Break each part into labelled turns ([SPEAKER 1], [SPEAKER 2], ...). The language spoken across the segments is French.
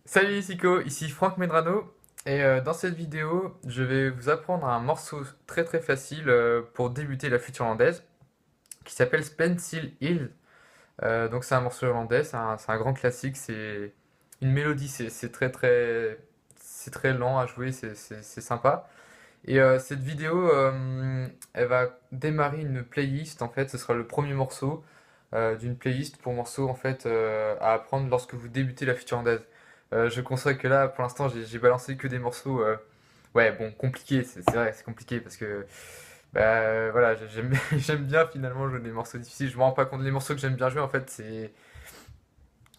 [SPEAKER 1] Salut Sico, ici Franck Medrano et dans cette vidéo je vais vous apprendre un morceau très très facile pour débuter la flûte irlandaise qui s'appelle Spencil Hill. Donc c'est un morceau irlandais, c'est un grand classique, c'est une mélodie, c'est très lent à jouer, c'est sympa. Et cette vidéo elle va démarrer une playlist en fait, ce sera le premier morceau d'une playlist pour morceaux en fait à apprendre lorsque vous débutez la flûte irlandaise. Je conçois que là, pour l'instant, j'ai balancé que des morceaux, ouais, bon, compliqués, c'est vrai, c'est compliqué parce que, bah, voilà, j'aime j'aime bien finalement jouer des morceaux difficiles. Je me rends pas compte, les morceaux que j'aime bien jouer, en fait,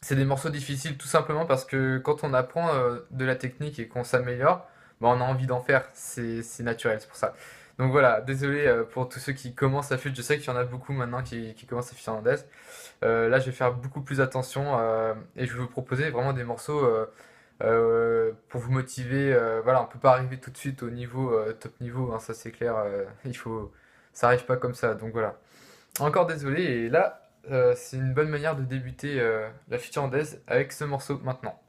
[SPEAKER 1] c'est des morceaux difficiles tout simplement parce que quand on apprend de la technique et qu'on s'améliore, bah, on a envie d'en faire, c'est naturel, c'est pour ça. Donc voilà, désolé pour tous ceux qui commencent à flûte, je sais qu'il y en a beaucoup maintenant qui commencent à flûte irlandaise. Là, je vais faire beaucoup plus attention et je vais vous proposer vraiment des morceaux pour vous motiver. Voilà, on peut pas arriver tout de suite au niveau top niveau, hein, ça c'est clair. Ça arrive pas comme ça. Donc voilà. Encore désolé. Et là, c'est une bonne manière de débuter la future andaise avec ce morceau maintenant.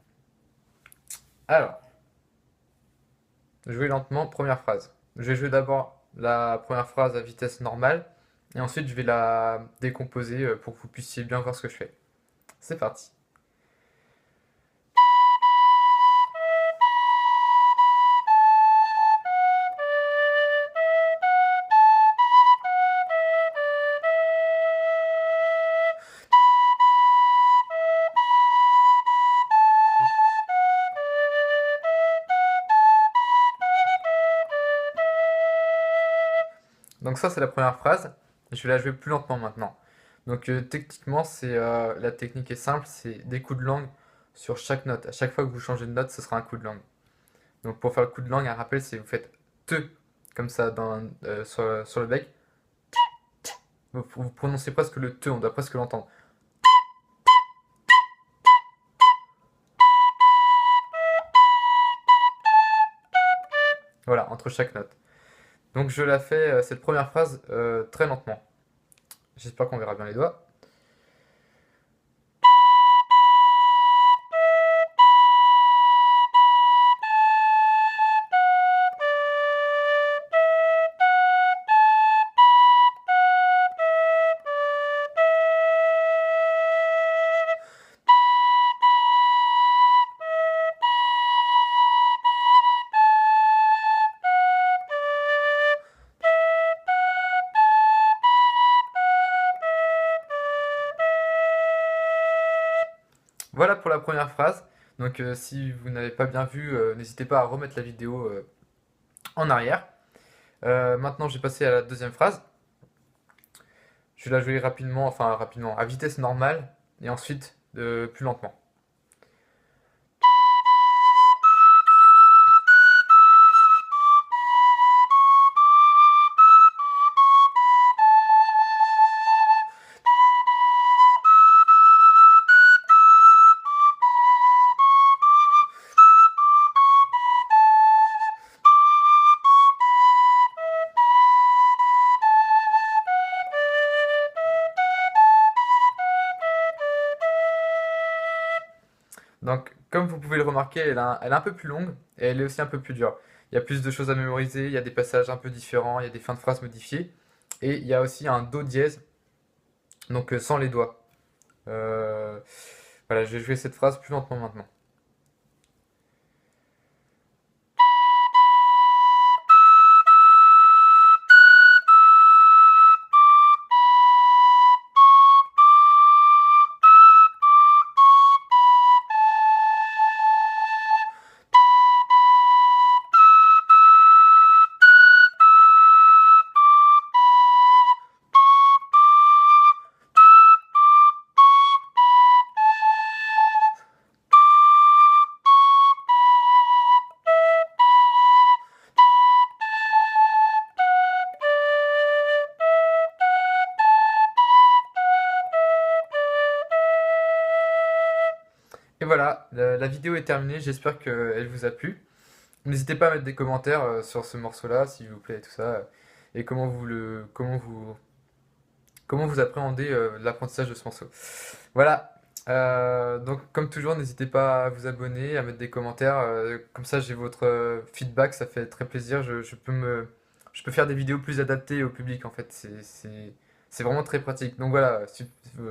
[SPEAKER 1] Alors, jouer lentement. Première phrase. Je vais jouer d'abord la première phrase à vitesse normale et ensuite je vais la décomposer pour que vous puissiez bien voir ce que je fais. C'est parti. Donc ça, c'est la première phrase. Je vais la jouer plus lentement maintenant. Donc techniquement, la technique est simple, c'est des coups de langue sur chaque note. À chaque fois que vous changez de note, ce sera un coup de langue. Donc pour faire le coup de langue, un rappel, c'est vous faites te comme ça sur le bec. Vous prononcez presque le te, on doit presque l'entendre. Voilà, entre chaque note. Donc je la fais, cette première phrase, très lentement. J'espère qu'on verra bien les doigts. Voilà pour la première phrase. Donc si vous n'avez pas bien vu, n'hésitez pas à remettre la vidéo en arrière. Maintenant, j'ai passé à la deuxième phrase. Je vais la jouer rapidement, enfin rapidement, à vitesse normale, et ensuite plus lentement. Donc, comme vous pouvez le remarquer, elle est un peu plus longue, et elle est aussi un peu plus dure. Il y a plus de choses à mémoriser, il y a des passages un peu différents, il y a des fins de phrases modifiées, et il y a aussi un do dièse, donc sans les doigts. Euh, voilà, je vais jouer cette phrase plus lentement maintenant. Et voilà, la vidéo est terminée, j'espère qu'elle vous a plu. N'hésitez pas à mettre des commentaires sur ce morceau-là, s'il vous plaît, et tout ça, et comment vous appréhendez l'apprentissage de ce morceau. Voilà, Donc, comme toujours, n'hésitez pas à vous abonner, à mettre des commentaires. Comme ça, j'ai votre feedback, ça fait très plaisir. Je peux faire des vidéos plus adaptées au public, en fait. C'est vraiment très pratique. Donc voilà,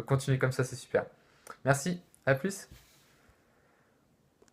[SPEAKER 1] continuez comme ça, c'est super. Merci, à plus.